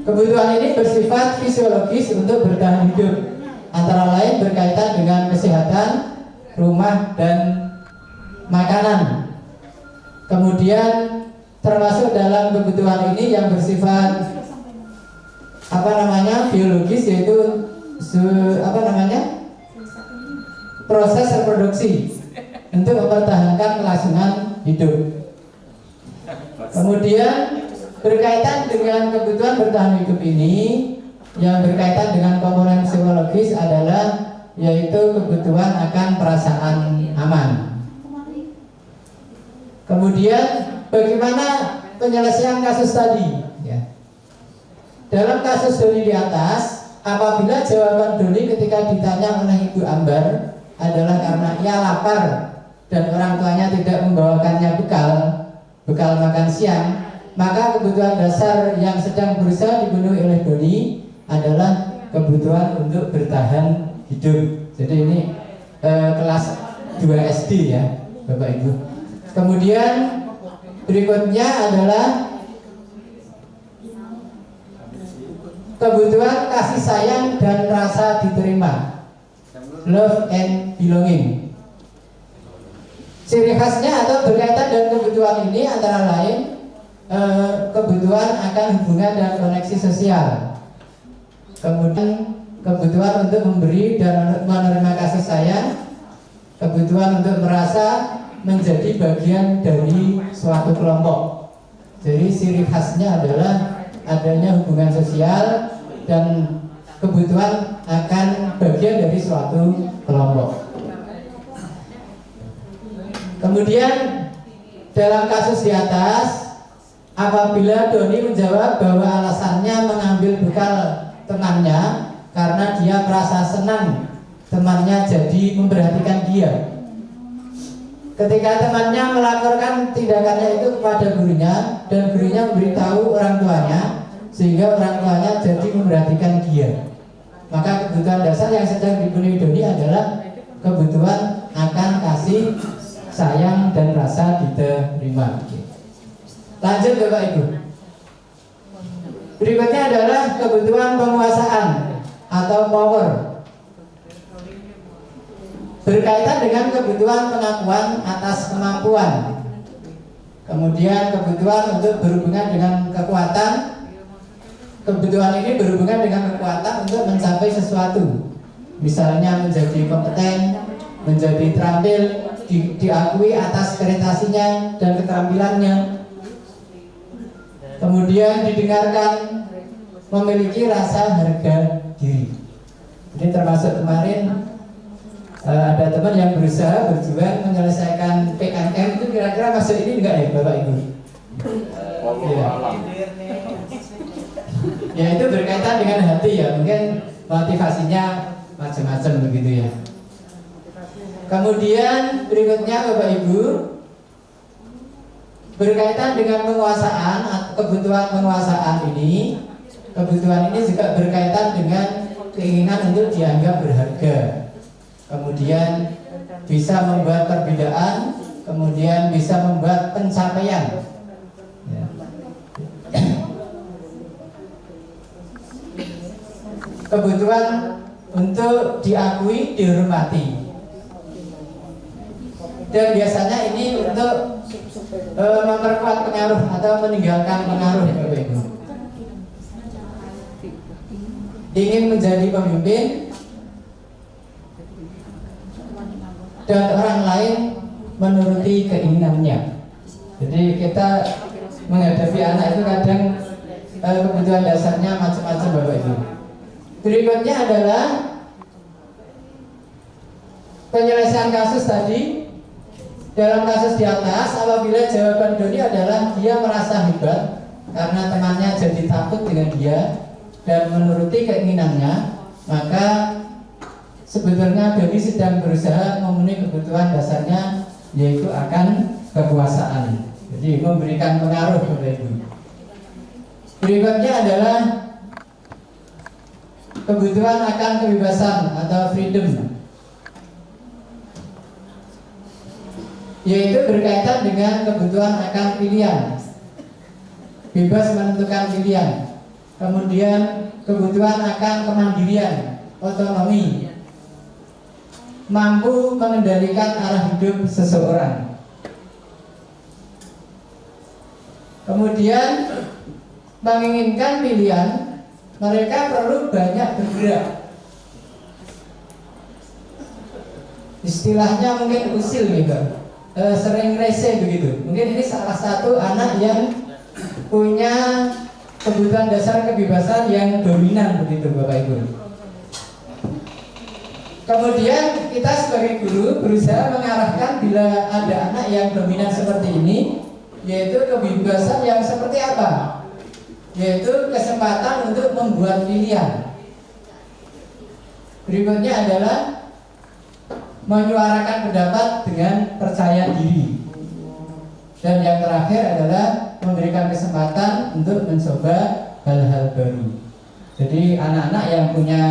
Kebutuhan ini bersifat fisiologis untuk bertahan hidup, antara lain berkaitan dengan kesehatan, rumah, dan makanan. Kemudian termasuk dalam kebutuhan ini yang bersifat biologis, yaitu proses reproduksi untuk mempertahankan kelangsungan hidup. Kemudian berkaitan dengan kebutuhan bertahan hidup ini yang berkaitan dengan komponen psikologis adalah yaitu kebutuhan akan perasaan aman. Kemudian bagaimana penyelesaian kasus tadi? Ya. Dalam kasus Doni di atas, apabila jawaban Doni ketika ditanya oleh Ibu Ambar adalah karena ia lapar dan orang tuanya tidak membawakannya bekal makan siang, maka kebutuhan dasar yang sedang berusaha dipenuhi oleh Doni adalah kebutuhan untuk bertahan hidup. Jadi ini kelas 2 SD ya Bapak Ibu. Kemudian berikutnya adalah kebutuhan kasih sayang dan rasa diterima, love and belonging. Ciri khasnya atau berkaitan dengan kebutuhan ini antara lain kebutuhan akan hubungan dan koneksi sosial, kemudian kebutuhan untuk memberi dan menerima kasih sayang, kebutuhan untuk merasa menjadi bagian dari suatu kelompok. Jadi ciri khasnya adalah adanya hubungan sosial dan kebutuhan akan bagian dari suatu kelompok. Kemudian dalam kasus di atas, apabila Doni menjawab bahwa alasannya mengambil bekal temannya karena dia merasa senang temannya jadi memperhatikan dia. Ketika temannya melaporkan tindakannya itu kepada gurunya dan gurunya memberitahu orang tuanya, sehingga orang tuanya jadi memperhatikan dia. Maka kebutuhan dasar yang sedang dipenuhi Doni adalah kebutuhan akan kasih, sayang, dan rasa diterima. Lanjut Bapak Ibu. Berikutnya adalah kebutuhan penguasaan atau power, berkaitan dengan kebutuhan pengakuan atas kemampuan. Kemudian kebutuhan untuk berhubungan dengan kekuatan. Kebutuhan ini berhubungan dengan kekuatan untuk mencapai sesuatu. Misalnya menjadi kompeten, menjadi terampil, diakui atas prestasinya dan keterampilannya. Kemudian didengarkan, memiliki rasa harga diri. Ini termasuk kemarin ada teman yang berusaha berjuang menyelesaikan PNM, itu kira-kira masuk ini enggak ya Bapak Ibu? Ya itu berkaitan dengan hati ya, mungkin motivasinya macam-macam begitu ya. Kemudian berikutnya Bapak Ibu, berkaitan dengan penguasaan, kebutuhan penguasaan ini, kebutuhan ini juga berkaitan dengan keinginan untuk dianggap berharga. Kemudian bisa membuat perbedaan, kemudian bisa membuat pencapaian. Ya. Kebutuhan untuk diakui, dihormati. Dan biasanya ini untuk memperkuat pengaruh atau meninggalkan pengaruh Bapak Ibu. Ingin menjadi pemimpin dan orang lain menuruti keinginannya. Jadi kita menghadapi anak itu kadang kebutuhan dasarnya macam-macam Bapak Ibu. Berikutnya adalah penyelesaian kasus tadi. Dalam kasus di atas, apabila jawaban Doni adalah dia merasa hebat karena temannya jadi takut dengan dia dan menuruti keinginannya, maka sebetulnya Doni sedang berusaha memenuhi kebutuhan dasarnya, yaitu akan kekuasaan. Jadi memberikan pengaruh kepada Ibu. Berikutnya adalah kebutuhan akan kebebasan atau freedom, yaitu berkaitan dengan kebutuhan akan pilihan, bebas menentukan pilihan. Kemudian kebutuhan akan kemandirian, otonomi, mampu mengendalikan arah hidup seseorang. Kemudian menginginkan pilihan, mereka perlu banyak bergerak. Istilahnya mungkin usil gitu, sering rese begitu. Mungkin ini salah satu anak yang punya kebutuhan dasar kebebasan yang dominan begitu Bapak Ibu. Kemudian kita sebagai guru berusaha mengarahkan bila ada anak yang dominan seperti ini, yaitu kebebasan yang seperti apa? Yaitu kesempatan untuk membuat pilihan. Berikutnya adalah menyuarakan pendapat dengan percaya diri. Dan yang terakhir adalah memberikan kesempatan untuk mencoba hal-hal baru. Jadi anak-anak yang punya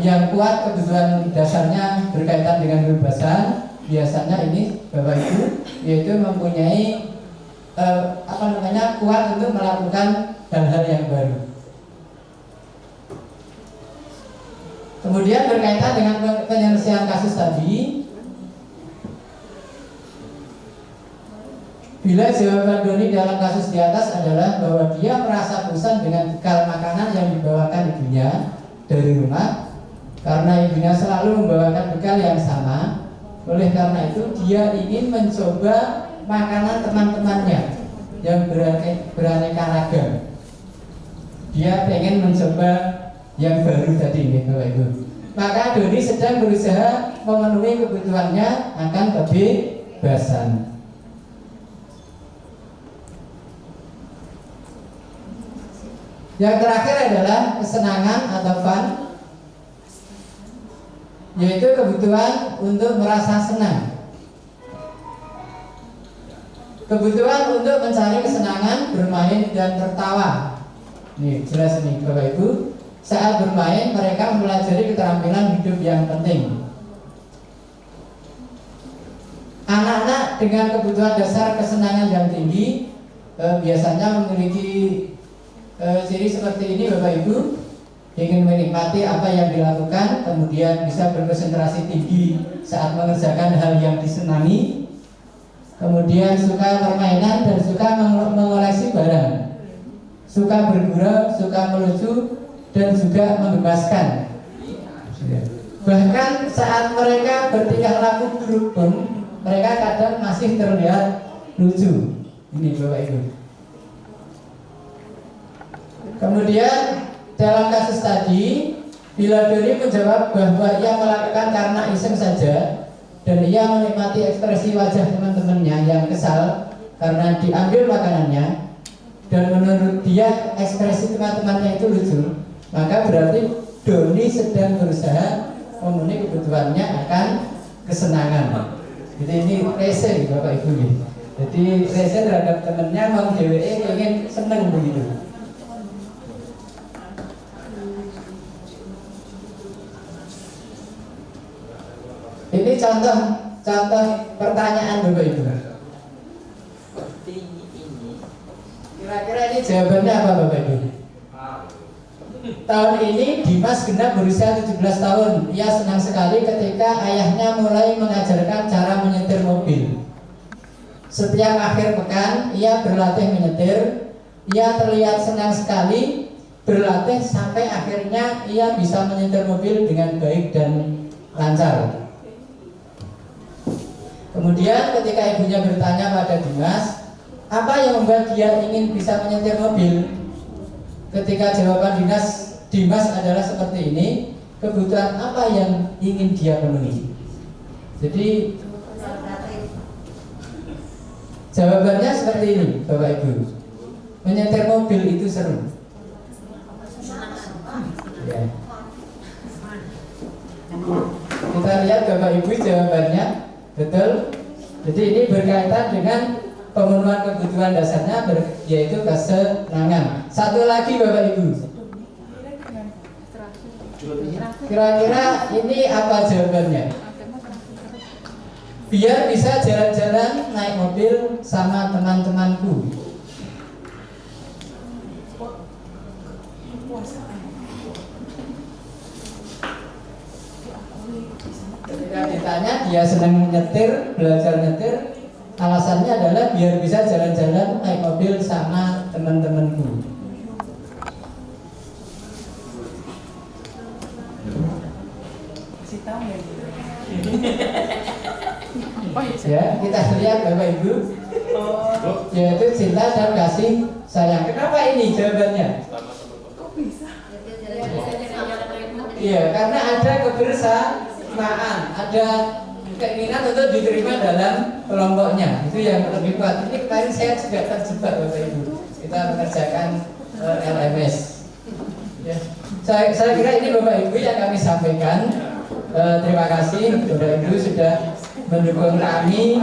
yang kuat kebutuhan dasarnya berkaitan dengan kebebasan, biasanya ini Bapak Ibu, yaitu mempunyai kuat untuk melakukan hal-hal yang baru. Kemudian berkaitan dengan penyelesaian kasus tadi, bila jawaban Doni dalam kasus di atas adalah bahwa dia merasa bosan dengan bekal makanan yang dibawakan ibunya dari rumah, karena ibunya selalu membawakan bekal yang sama. Oleh karena itu dia ingin mencoba makanan teman-temannya yang beraneka ragam. Dia pengen mencoba yang baru tadi ini Bapak Ibu. Maka Doni sedang berusaha memenuhi kebutuhannya akan kebebasan. Yang terakhir adalah kesenangan atau fun, yaitu kebutuhan untuk merasa senang. Kebutuhan untuk mencari kesenangan, bermain dan tertawa. Nih, jelas nih Bapak Ibu. Saat bermain mereka mempelajari keterampilan hidup yang penting. Anak-anak dengan kebutuhan dasar kesenangan yang tinggi biasanya memiliki ciri seperti ini Bapak Ibu. Ingin menikmati apa yang dilakukan, kemudian bisa berkonsentrasi tinggi saat mengerjakan hal yang disenangi, kemudian suka permainan dan suka mengoleksi barang, suka bergurau, suka melucu, dan juga membebaskan. Bahkan saat mereka bertingkah laku berubah, mereka kadang masih terlihat lucu. Ini Bapak Ibu. Kemudian dalam kasus tadi, bila Doni menjawab bahwa ia melakukan karena iseng saja dan ia menikmati ekspresi wajah teman-temannya yang kesal karena diambil makanannya, dan menurut dia ekspresi teman-temannya itu lucu, maka berarti Doni sedang berusaha memenuhi kebutuhannya akan kesenangan. Jadi ini rese Bapak Ibu. Jadi rese terhadap temannya, mau DWE ingin senang begitu. Ini contoh pertanyaan Bapak Ibu. Kira-kira ini jawabannya apa Bapak Ibu? Tahun ini Dimas genap berusia 17 tahun. Ia senang sekali ketika ayahnya mulai mengajarkan cara menyetir mobil. Setiap akhir pekan ia berlatih menyetir. Ia terlihat senang sekali berlatih sampai akhirnya ia bisa menyetir mobil dengan baik dan lancar. Kemudian ketika ibunya bertanya pada Dimas, apa yang membuat dia ingin bisa menyetir mobil? Ketika jawaban Dimas adalah seperti ini, kebutuhan apa yang ingin dia penuhi? Jadi jawabannya seperti ini Bapak Ibu. Menyetir mobil itu seru. Ya. Kita lihat Bapak Ibu jawabannya. Betul. Jadi ini berkaitan dengan pemenuhan kebutuhan dasarnya yaitu kesenangan. Satu lagi Bapak Ibu. Kira-kira ini apa jawabannya? Biar bisa jalan-jalan naik mobil sama teman-temanku. Ketika ditanya dia senang nyetir, belajar nyetir, alasannya adalah biar bisa jalan-jalan naik mobil sama teman-temanku. Ya, kita lihat Bapak Ibu, yaitu cinta dan kasih sayang. Kenapa ini jawabannya? Iya, karena ada kebersamaan, ada keinginan untuk diterima dalam kelompoknya. Itu yang lebih kuat. Ini kemarin saya juga terjebak Bapak Ibu. Kita mengerjakan LMS. Ya. Saya kira ini Bapak Ibu yang kami sampaikan. Terima kasih Bapak Ibu sudah mendukung kami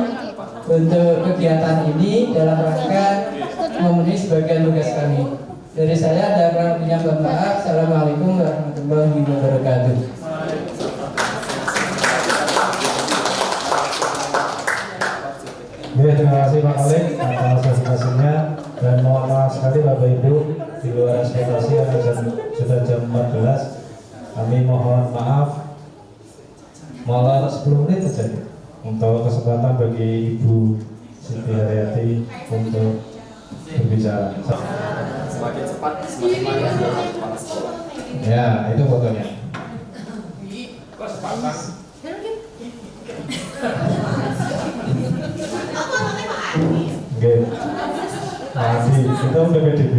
untuk kegiatan ini dalam rangka memenuhi sebagian tugas kami. Dari saya ada kurang lebihnya mohon maaf. Assalamualaikum warahmatullahi wabarakatuh. Ya, terima kasih Pak Khalid atas presentasinya, dan mohon maaf sekali Bapak Ibu di luar ekspektasi karena sudah jam 14. Kami mohon maaf, molor 10 menit saja untuk kesempatan bagi Ibu Siti Haryati untuk berbicara. Semakin cepat, semakin panas sekolah. Ya, itu fotonya. Kok sepatah? Oke. Adi, itu PPDB.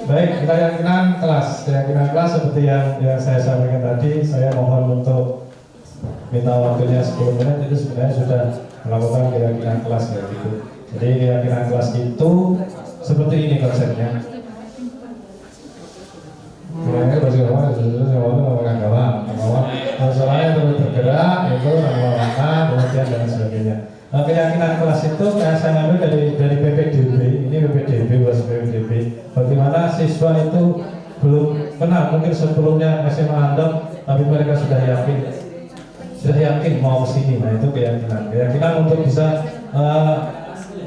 Baik, kita keyakinan kelas. Keyakinan kelas seperti yang saya sampaikan tadi, saya mohon untuk minta waktunya 10 menit. Itu sebenarnya sudah melakukan keyakinan kelas ya, gitu. Jadi keyakinan kelas itu seperti ini konsepnya. Sebenarnya masalahnya terus bergerak itu nama kemudian dan sebagainya. Keyakinan kelas itu saya ambil dari PPDB. Ini PPDB, bahasa PPDB. Bagaimana siswa itu belum kenal, mungkin sebelumnya SMA Andong, tapi mereka sudah yakin mau ke sini. Nah itu keyakinan untuk bisa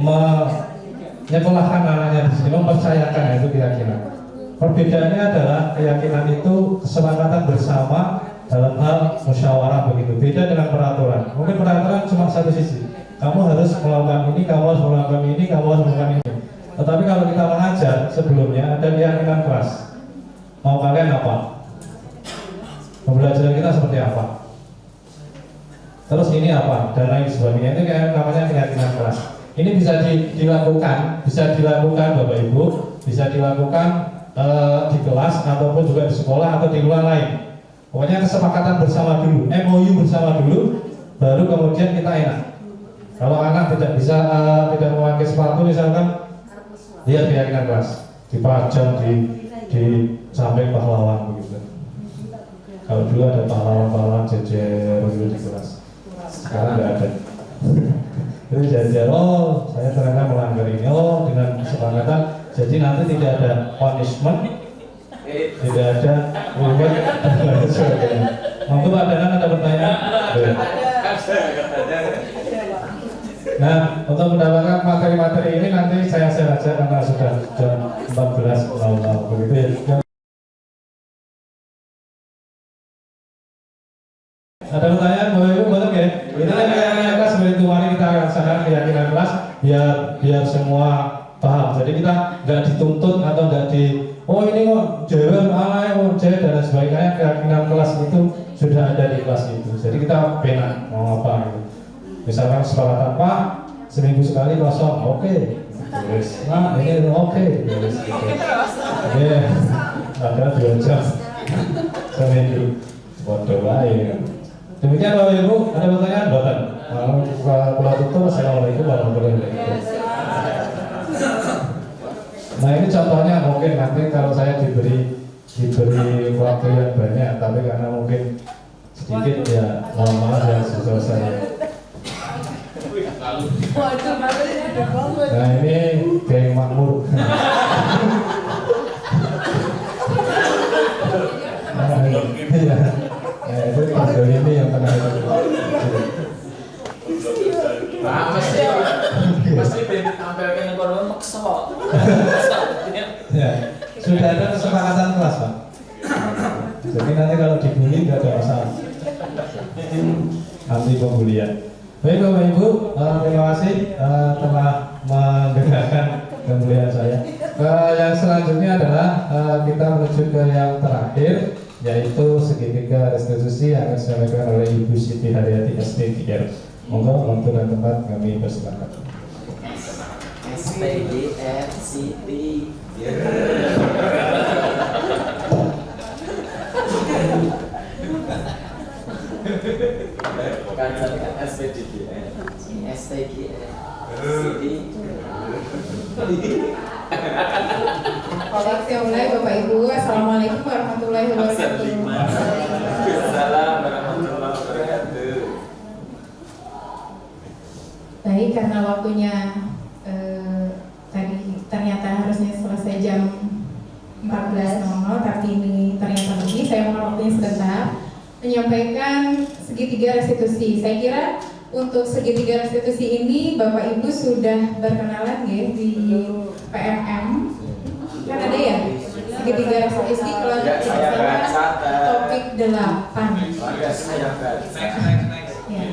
menyekolahkan anaknya di sini, mempercayakan, itu keyakinan. Perbedaannya adalah keyakinan itu kesepakatan bersama dalam hal musyawarah begitu. Beda dengan peraturan. Mungkin peraturan cuma satu sisi. Kamu harus melakukan ini, kamu harus melakukan ini, kamu harus melakukan ini. Tetapi kalau kita mengajar sebelumnya ada keyakinan kelas. Mau kalian apa? Pembelajaran kita seperti apa? Terus ini apa? Dan lain sebagainya. Itu kayak namanya keyakinan kelas. Ini bisa dilakukan Bapak Ibu, bisa dilakukan di kelas ataupun juga di sekolah atau di luar lain. Pokoknya kesepakatan bersama dulu, MOU bersama dulu, baru kemudian kita enak. Kalau anak tidak bisa tidak memakai sepatu misalkan, lihat keyakinan kelas, dipajang di samping pahlawan begitu. Kalau dulu ada pahlawan jejer di kelas, sekarang tidak ada. Itu jajar, oh saya ternyata melanggar ini, oh dengan kesepakatan, jadi nanti tidak ada punishment, tidak ada reward dan lain sebagainya. Monggo Pak Danan ada pertanyaan? Nah, untuk mendapatkan materi-materi ini nanti saya share aja karena sudah jam 14.00 begitu ya. Ada pertanyaan Bapak Ibu betul ya? Ini kan keyakinan kelas seperti itu, mari kita laksanakan keyakinan kelas biar semua paham. Jadi kita nggak dituntut atau nggak oh ini kok jawab dan sebagainya. Keyakinan kelas itu sudah ada di kelas itu. Jadi kita penak mau apa gitu. Misalkan sepakatan Pak, seminggu sekali kosong, oke. Terus, nah ini oke. Terus gitu. Ya, ada 2 jam seminggu. Bodoh lain. Demikian Bapak Ibu, ada pertanyaan? Bapak, kalau tutup, assalamualaikum warahmatullahi wabarakatuh. Nah ini contohnya mungkin nanti kalau saya diberi waktu yang banyak, tapi karena mungkin sedikit ya mohon maaf ya siswa saya. Nah ini geng makmur. Nah itu kalau ini yang pernah itu. Pasti tampilkan yang korban maksa. Ya, sudah ada kesepakatan kelas Pak. Jadi nanti kalau dibully nggak ada masalah. Anti pembulian. Baik Bapak Ibu, terima kasih telah mendengarkan pembulian saya. Yang selanjutnya adalah kita menuju ke yang terakhir, yaitu segitiga restitusi yang akan disampaikan oleh Ibu Siti Haryati STGR. Monggo waktu dan tempat kami persilakan. STGR Siti. Bukan tapi kan SPDGR. STGR Siti. Waalaikumsalam Bapak Ibu. Assalamualaikum warahmatullahi wabarakatuh. Waalaikumsalam warahmatullahi wabarakatuh. Baik, karena waktunya tadi ternyata harusnya selesai jam 14.00, tapi ini ternyata lebih. Saya mohon waktunya sebentar menyampaikan segitiga restitusi. Saya kira untuk segitiga restitusi ini Bapak Ibu sudah berkenalan ya di PMM. Kan ada ya segitiga restitusi kalau tidak salah topik 8. Ya.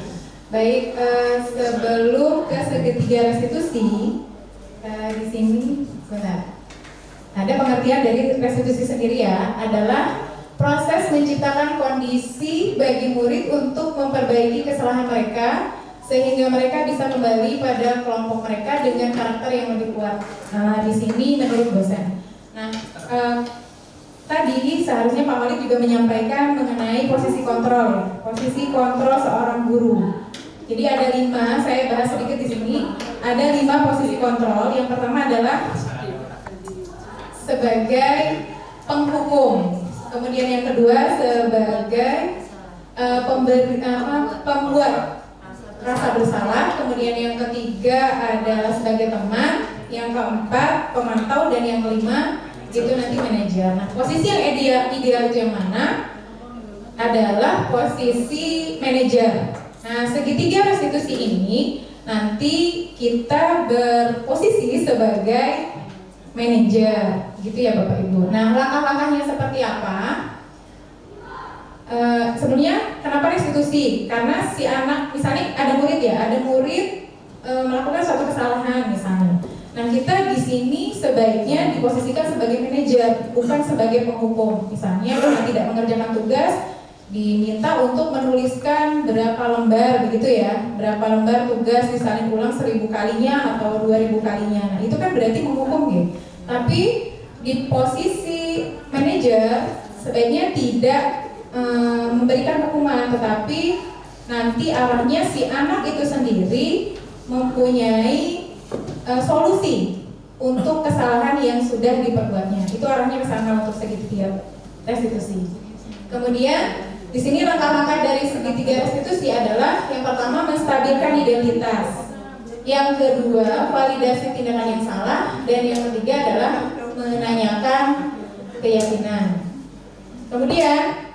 Baik, sebelum ke segitiga restitusi di sini benar. Ada pengertian dari restitusi sendiri ya, adalah proses menciptakan kondisi bagi murid untuk memperbaiki kesalahan mereka sehingga mereka bisa kembali pada kelompok mereka dengan karakter yang lebih kuat. Di sini menurut dosen. Nah, tadi seharusnya Pak Wali juga menyampaikan mengenai posisi kontrol seorang guru. Jadi ada 5, saya bahas sedikit di sini. Ada 5 posisi kontrol. Yang pertama adalah sebagai penghukum. Kemudian yang kedua sebagai pembuat rasa bersalah, kemudian yang ketiga adalah sebagai teman, yang keempat pemantau, dan yang kelima itu nanti manajer. Nah, posisi yang ideal itu yang mana? Adalah posisi manajer. Nah, segitiga restitusi ini nanti kita berposisi sebagai manajer, gitu ya Bapak Ibu. Nah, langkah-langkahnya seperti apa? Sebelumnya kenapa restitusi? Karena si anak, misalnya ada murid melakukan suatu kesalahan misalnya. Nah, kita di sini sebaiknya diposisikan sebagai manajer, bukan sebagai penghukum. Misalnya karena tidak mengerjakan tugas, diminta untuk menuliskan berapa lembar begitu ya, berapa lembar tugas disalin ulang 1000 kalinya atau 2000 kalinya. Nah, itu kan berarti menghukum gitu. Tapi di posisi manajer sebaiknya tidak memberikan hukuman, tetapi nanti arahnya si anak itu sendiri mempunyai solusi untuk kesalahan yang sudah diperbuatnya. Itu arahnya ke sana untuk segitiga restitusi. Kemudian di sini langkah-langkah dari segitiga restitusi adalah yang pertama menstabilkan identitas, yang kedua validasi tindakan yang salah, dan yang ketiga adalah menanyakan keyakinan. Kemudian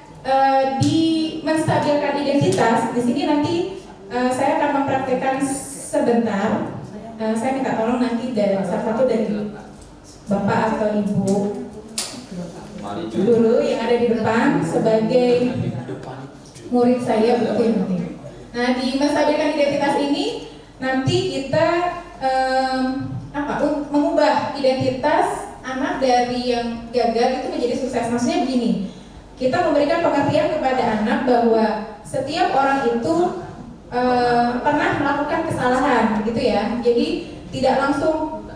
di menstabilkan identitas, di sini nanti saya akan mempraktikkan sebentar. Saya minta tolong nanti dari salah satu dari Bapak atau Ibu dulu yang ada di depan sebagai murid saya betul nanti. Nah, di menstabilkan identitas ini nanti kita mengubah identitas anak dari yang gagal itu menjadi sukses. Maksudnya begini, kita memberikan pengertian kepada anak bahwa setiap orang itu pernah melakukan kesalahan, gitu ya. Jadi tidak langsung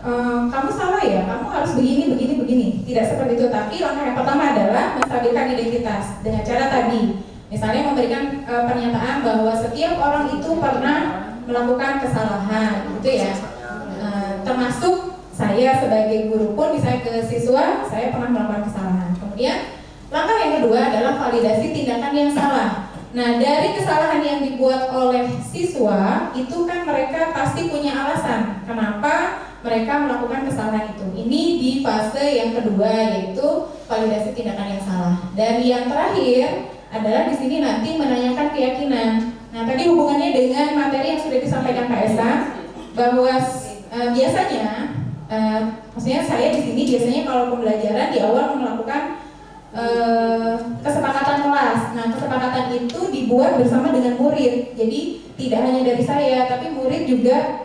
kamu salah ya, kamu harus begini. Tidak seperti itu. Tapi langkah yang pertama adalah menstabilkan identitas dengan cara tadi, misalnya memberikan pernyataan bahwa setiap orang itu pernah melakukan kesalahan, gitu ya. Termasuk saya sebagai guru pun, misalnya ke siswa, saya pernah melakukan kesalahan. Kemudian langkah yang kedua adalah validasi tindakan yang salah. Nah, dari kesalahan yang dibuat oleh siswa itu kan mereka pasti punya alasan kenapa mereka melakukan kesalahan itu. Ini di fase yang kedua, yaitu validasi tindakan yang salah. Dan yang terakhir adalah di sini nanti menanyakan keyakinan. Nah, tadi hubungannya dengan materi yang sudah disampaikan Kak Esa, bahwa biasanya, maksudnya saya di sini biasanya kalau pembelajaran di awal melakukan kesepakatan kelas. Nah, kesepakatan itu dibuat bersama dengan murid. Jadi tidak hanya dari saya, tapi murid juga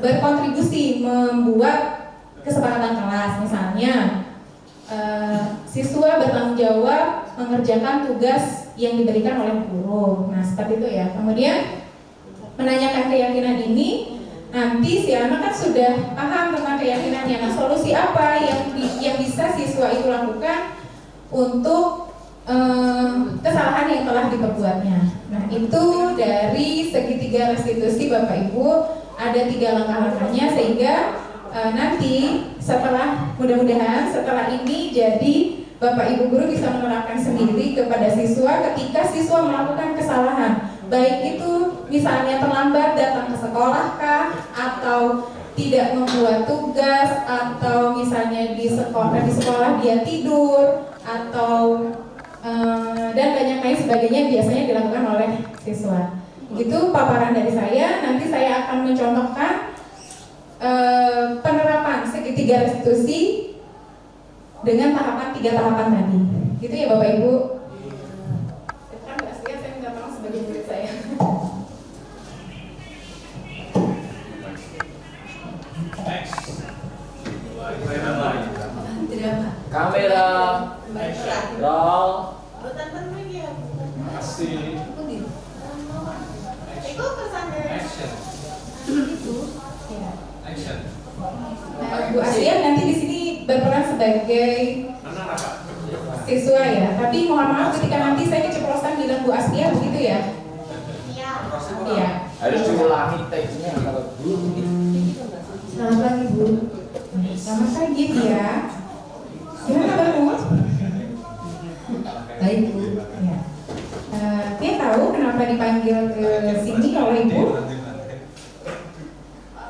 berkontribusi membuat kesepakatan kelas. Misalnya siswa bertanggung jawab mengerjakan tugas yang diberikan oleh guru. Nah, seperti itu ya. Kemudian menanyakan keyakinan ini, nanti si anak kan sudah paham tentang keyakinannya. Nah, solusi apa yang bisa siswa itu lakukan untuk kesalahan yang telah diperbuatnya. Nah, itu dari segitiga restitusi Bapak Ibu ada 3 langkah-langkahnya, sehingga nanti setelah, mudah-mudahan setelah ini jadi Bapak Ibu guru bisa menerapkan sendiri kepada siswa ketika siswa melakukan kesalahan, baik itu misalnya terlambat datang ke sekolah kah, atau tidak membuat tugas, atau misalnya di sekolah dia tidur, atau dan banyak lain sebagainya biasanya dilakukan oleh siswa. Itu paparan dari saya. Nanti saya akan mencontohkan penerapan segitiga restitusi dengan tahapan 3 tahapan tadi. Gitu ya Bapak Ibu. Kan Mbak Aslia, saya minta tolong sebagai murid saya. Kamera, roll. Bu Asia nanti di sini berperan sebagai siswa ya. Tapi mohon maaf ketika nanti saya keceplosan bilang Bu Asia begitu ya. Iya. Harus diulangi teksnya kalau dulu. Selamat pagi Bu. Selamat pagi ya. Gimana kabarmu? Baik Bu. Ya. Dia tahu kenapa dipanggil ke sini oleh ibu?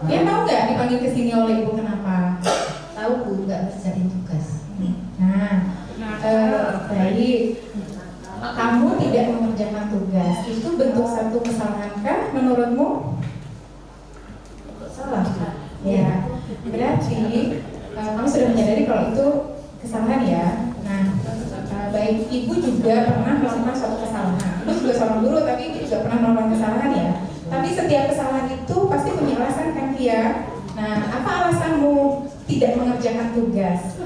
Dia tahu nggak dipanggil ke sini oleh ibu kenapa? Tahu Bu, nggak ngerjain tugas. Nah, baik. Kamu tidak mengerjakan tugas, itu bentuk satu kesalahankah menurutmu? Salah. Ya, berarti kamu sudah menyadari kalau itu kesalahan ya. Nah, baik, ibu juga pernah melakukan suatu kesalahan. Ibu juga seorang guru, tapi ibu juga pernah melakukan kesalahan ya. Tapi setiap kesalahan itu pasti punya alasan kan Via? Nah, apa alasanmu tidak mengerjakan tugas?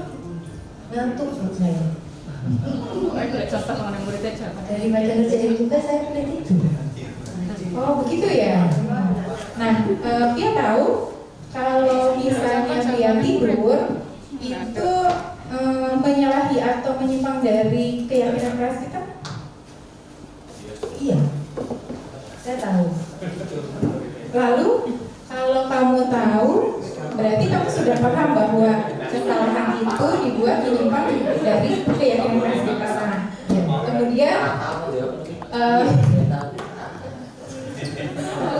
Ngantuk Bu saya. Contoh mengenai muridnya jangan. Daripada ngerjain tugas saya mulai tidur. Oh begitu ya. Nah, Via tahu kalau misalnya Via tidur itu menyalahi atau menyimpang dari keyakinan keras kita? Iya. Saya tahu. Lalu kalau kamu tahu, berarti kamu sudah paham bahwa kesalahan itu dibuat menyimpang dari keyakinan keras kita. Kemudian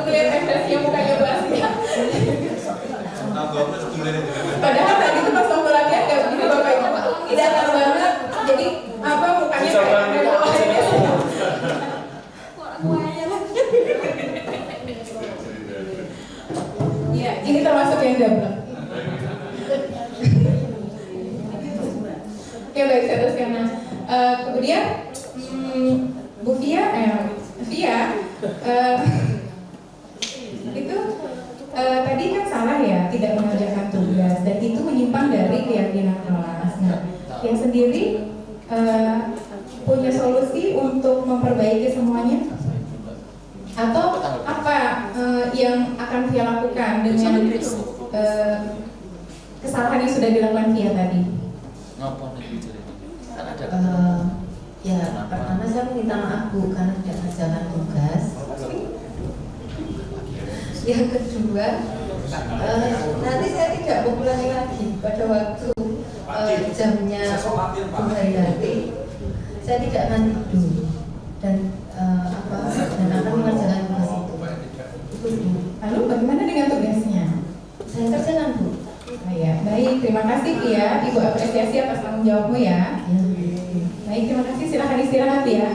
melihat ekspresi mukanya Bu Asia. Padahal tadi itu pas mau latihan nggak begini Bapak Ibu, tidak tahu banget. Jadi apa mukanya kayak ya, ini termasuk yang gablek. Oke baik, saya teruskan. Nah, kemudian Bu Via, itu tadi kan salah ya, tidak mengerjakan tugas dan itu menyimpang dari keyakinan kelas. Nah, yang sendiri punya solusi untuk memperbaiki semuanya? Atau apa yang akan Via lakukan dengan kesalahan yang sudah dilakukan Via tadi? Ya, pertama saya minta maaf Bu karena tidak mengerjakan tugas. Yang kedua, nanti saya tidak mau ulangi lagi pada waktu jamnya Bu Haryati. Saya tidak akan tidur dan dan akan mengerjakan tugas itu. Lalu bagaimana dengan tugasnya? Saya kerjakan Bu. Oh, ya, baik, terima kasih Via. Ibu apresiasi atas tanggung jawabmu ya. Baik, terima kasih. Silahkan istirahat ya.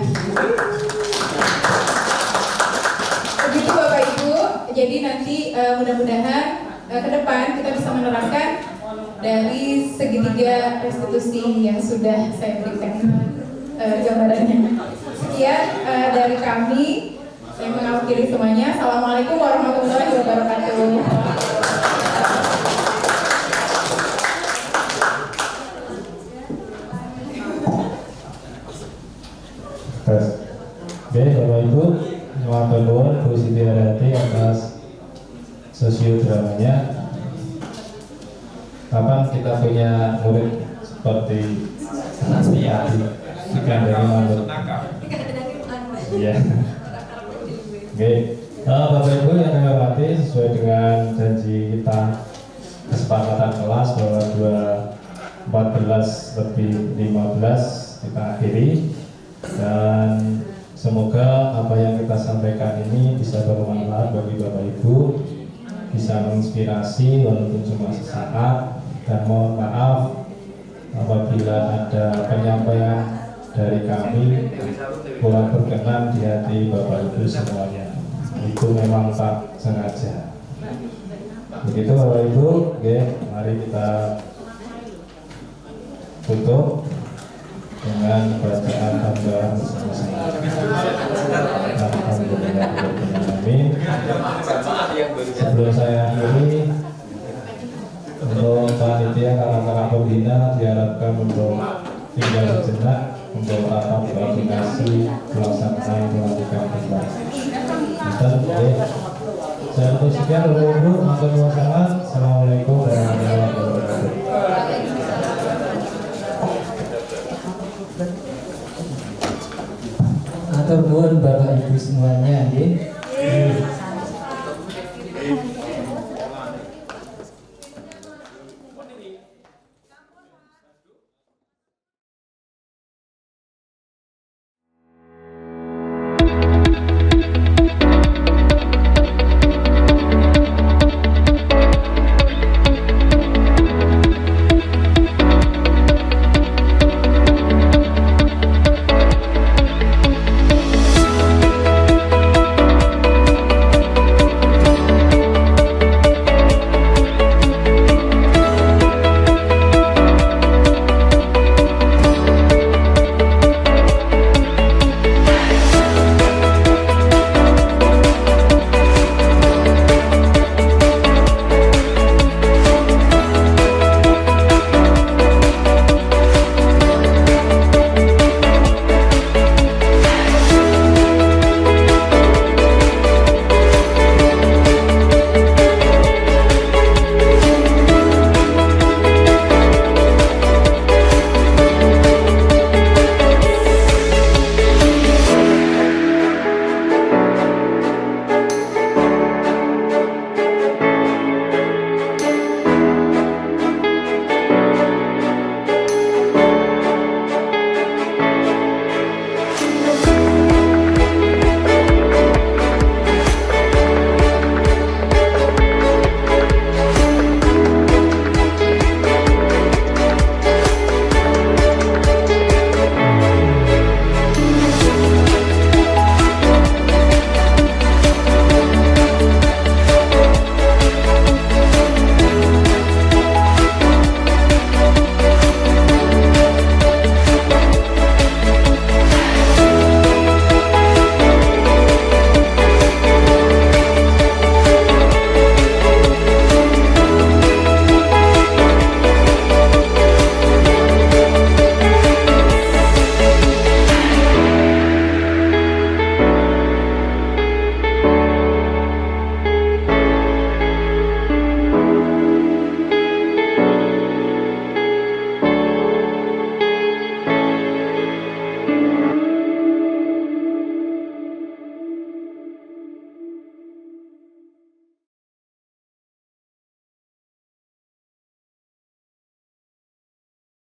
Begitu Bapak Ibu. Jadi nanti mudah-mudahan ke depan kita bisa menerapkan dari segitiga restitusi yang sudah saya berikan gambarannya. Sekian dari kami yang mewakili semuanya. Assalamualaikum warahmatullahi wabarakatuh. Oke, Bapak Ibu, nyuwun nuwun Bu Siti Haryati atas sosiodramanya. Kapan kita punya murid seperti tadi digandeng manut? Iya. Oke, Bapak Ibu yang saya hormati, sesuai dengan janji kita kesepakatan kelas bahwa 14 lebih 15 kita akhiri. Dan semoga apa yang kita sampaikan ini bisa bermanfaat bagi Bapak Ibu, bisa menginspirasi walaupun cuma sesaat. Dan mohon maaf apabila ada penyampaian dari kami kurang berkenan di hati Bapak Ibu semuanya. Itu memang tak sengaja. Begitu Bapak Ibu, oke, mari kita tutup dengan bacaan tambahan bersama-sama. Alhamdulillahirobbilalamin. Sebelum saya akhiri, untuk panitia kakak-kakak pembina diharapkan untuk tinggal sejenak untuk rapat koordinasi pelaksanaan pelantikan kembali. Saya tutup sekian, Bapak Ibu. Assalamualaikum warahmatullahi wabarakatuh. Atur nuwun Bapak Ibu semuanya nggih.